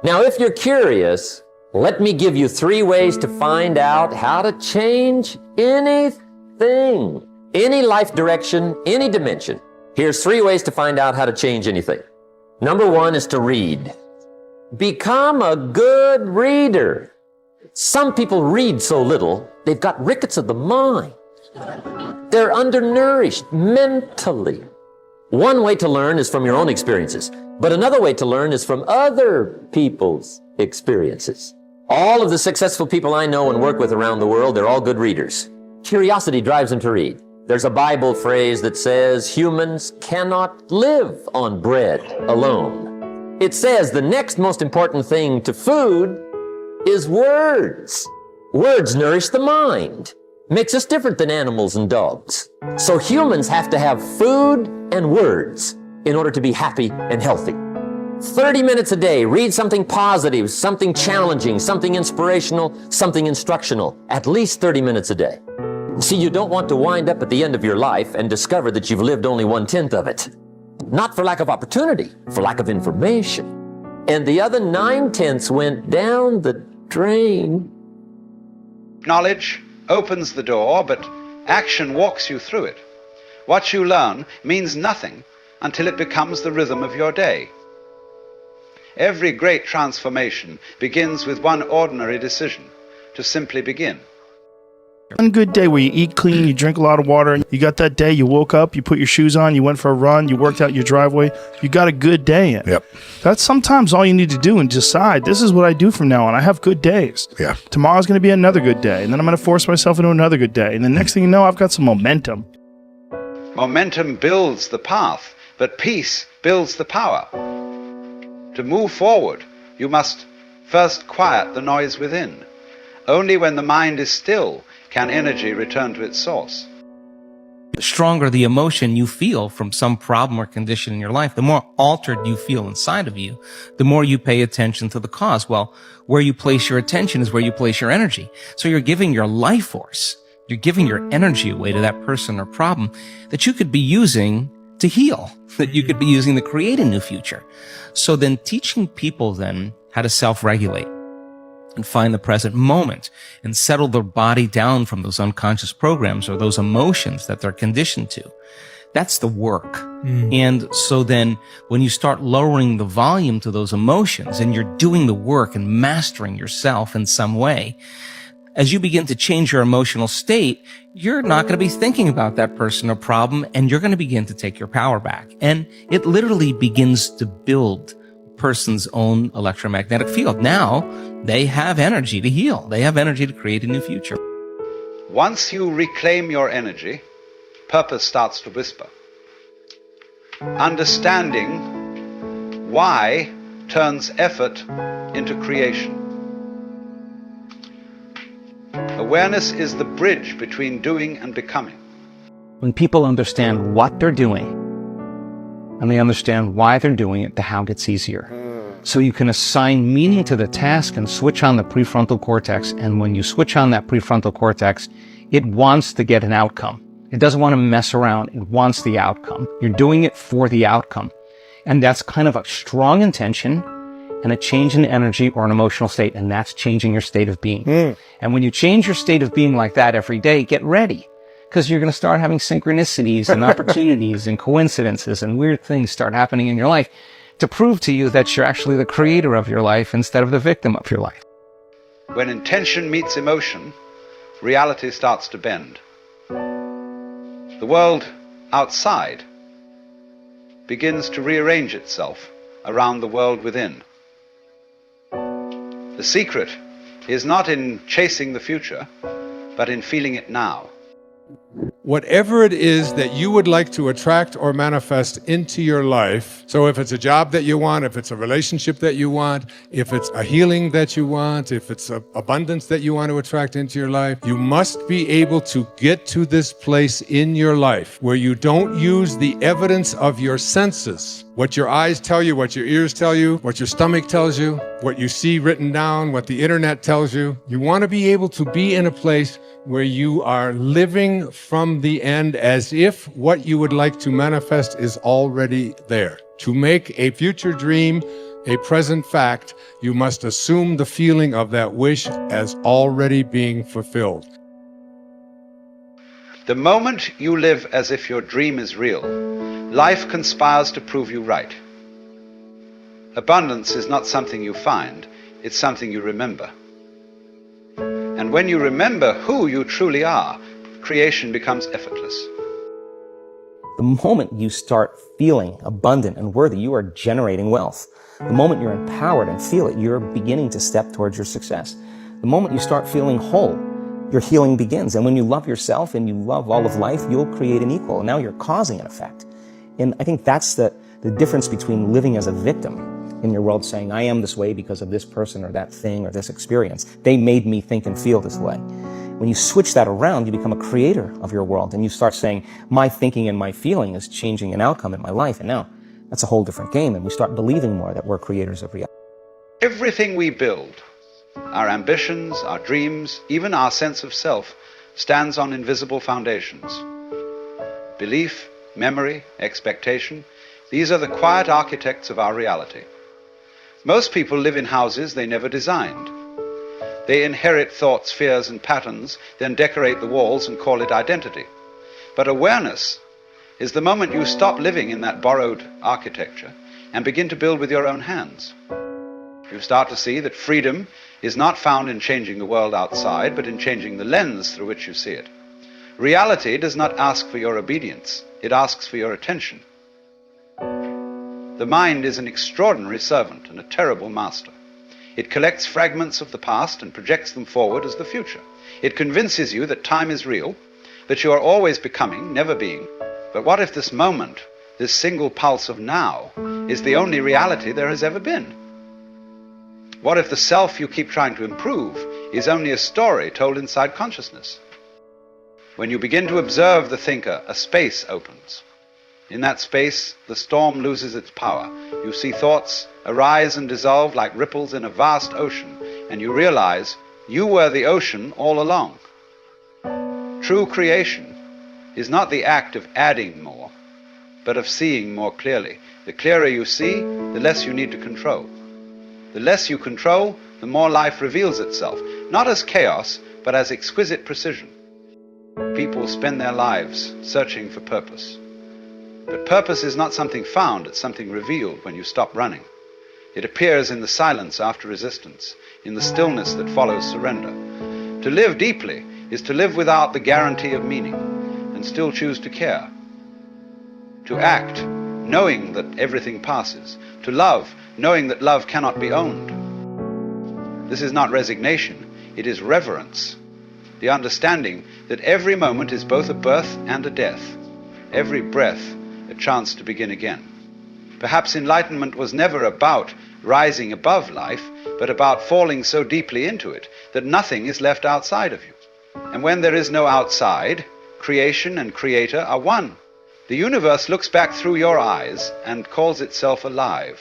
Now, if you're curious, let me give you 3 ways to find out how to change anything, any life direction, any dimension. Here's 3 ways to find out how to change anything. Number 1 is to read. Become a good reader. Some people read so little, they've got rickets of the mind. They're undernourished mentally. One way to learn is from your own experiences, but another way to learn is from other people's experiences. All of the successful people I know and work with around the world, they're all good readers. Curiosity drives them to read. There's a Bible phrase that says humans cannot live on bread alone. It says the next most important thing to food is words. Words nourish the mind. Makes us different than animals and dogs. So humans have to have food and words in order to be happy and healthy. 30 minutes a day, read something positive, something challenging, something inspirational, something instructional. At least 30 minutes a day. See, you don't want to wind up at the end of your life and discover that you've lived only 1/10 of it. Not for lack of opportunity, for lack of information. And the other 9/10 went down the drain. Knowledge opens the door, but action walks you through it. What you learn means nothing until it becomes the rhythm of your day. Every great transformation begins with one ordinary decision, to simply begin. One good day where you eat clean, you drink a lot of water, and you got that day, you woke up, you put your shoes on, you went for a run, you worked out your driveway, you got a good day in. Yep. That's sometimes all you need to do and decide, this is what I do from now on. I have good days. Yeah. Tomorrow's going to be another good day, and then I'm going to force myself into another good day. And the next thing you know, I've got some momentum. Momentum builds the path, but peace builds the power. To move forward, you must first quiet the noise within. Only when the mind is still can energy return to its source. The stronger the emotion you feel from some problem or condition in your life, the more altered you feel inside of you, the more you pay attention to the cause. Well, where you place your attention is where you place your energy. So you're giving your life force, you're giving your energy away to that person or problem that you could be using to heal, that you could be using to create a new future. So then teaching people then how to self-regulate and find the present moment and settle their body down from those unconscious programs or those emotions that they're conditioned to. That's the work. And so then when you start lowering the volume to those emotions and you're doing the work and mastering yourself in some way, as you begin to change your emotional state, you're not going to be thinking about that person or problem, and you're going to begin to take your power back. And it literally begins to build person's own electromagnetic field. Now they have energy to heal. They have energy to create a new future. Once you reclaim your energy, purpose starts to whisper. Understanding why turns effort into creation. Awareness is the bridge between doing and becoming. When people understand what they're doing and they understand why they're doing it, the how gets easier. So you can assign meaning to the task and switch on the prefrontal cortex. And when you switch on that prefrontal cortex, it wants to get an outcome. It doesn't want to mess around. It wants the outcome. You're doing it for the outcome. And that's kind of a strong intention and a change in energy or an emotional state. And that's changing your state of being. And when you change your state of being like that every day, get ready. Because you're going to start having synchronicities and opportunities and coincidences and weird things start happening in your life to prove to you that you're actually the creator of your life instead of the victim of your life. When intention meets emotion, reality starts to bend. The world outside begins to rearrange itself around the world within. The secret is not in chasing the future, but in feeling it now. Whatever it is that you would like to attract or manifest into your life, so if it's a job that you want, if it's a relationship that you want, if it's a healing that you want, if it's abundance that you want to attract into your life, you must be able to get to this place in your life where you don't use the evidence of your senses. What your eyes tell you, what your ears tell you, what your stomach tells you, what you see written down, what the internet tells you. You want to be able to be in a place where you are living from the end as if what you would like to manifest is already there. To make a future dream a present fact, you must assume the feeling of that wish as already being fulfilled. The moment you live as if your dream is real, life conspires to prove you right. Abundance is not something you find, it's something you remember. And when you remember who you truly are, creation becomes effortless. The moment you start feeling abundant and worthy, you are generating wealth. The moment you're empowered and feel it, you're beginning to step towards your success. The moment you start feeling whole, your healing begins. And when you love yourself and you love all of life, you'll create an equal. And now you're causing an effect. And I think that's the difference between living as a victim in your world, saying, I am this way because of this person or that thing or this experience. They made me think and feel this way. When you switch that around, you become a creator of your world, and you start saying, my thinking and my feeling is changing an outcome in my life. And now that's a whole different game, and we start believing more that we're creators of reality. Everything we build, our ambitions, our dreams, even our sense of self, stands on invisible foundations. Belief, memory, expectation, these are the quiet architects of our reality. Most people live in houses they never designed. They inherit thoughts, fears, and patterns, then decorate the walls and call it identity. But awareness is the moment you stop living in that borrowed architecture and begin to build with your own hands. You start to see that freedom is not found in changing the world outside, but in changing the lens through which you see it. Reality does not ask for your obedience, it asks for your attention. The mind is an extraordinary servant and a terrible master. It collects fragments of the past and projects them forward as the future. It convinces you that time is real, that you are always becoming, never being. But what if this moment, this single pulse of now, is the only reality there has ever been? What if the self you keep trying to improve is only a story told inside consciousness? When you begin to observe the thinker, a space opens. In that space, the storm loses its power. You see thoughts arise and dissolve like ripples in a vast ocean, and you realize you were the ocean all along. True creation is not the act of adding more, but of seeing more clearly. The clearer you see, the less you need to control. The less you control, the more life reveals itself, not as chaos, but as exquisite precision. People spend their lives searching for purpose. But purpose is not something found, it's something revealed when you stop running. It appears in the silence after resistance, in the stillness that follows surrender. To live deeply is to live without the guarantee of meaning, and still choose to care. To act, knowing that everything passes. To love, knowing that love cannot be owned. This is not resignation, it is reverence. The understanding that every moment is both a birth and a death. Every breath a chance to begin again. Perhaps enlightenment was never about rising above life, but about falling so deeply into it that nothing is left outside of you. And when there is no outside, creation and creator are one. The universe looks back through your eyes and calls itself alive.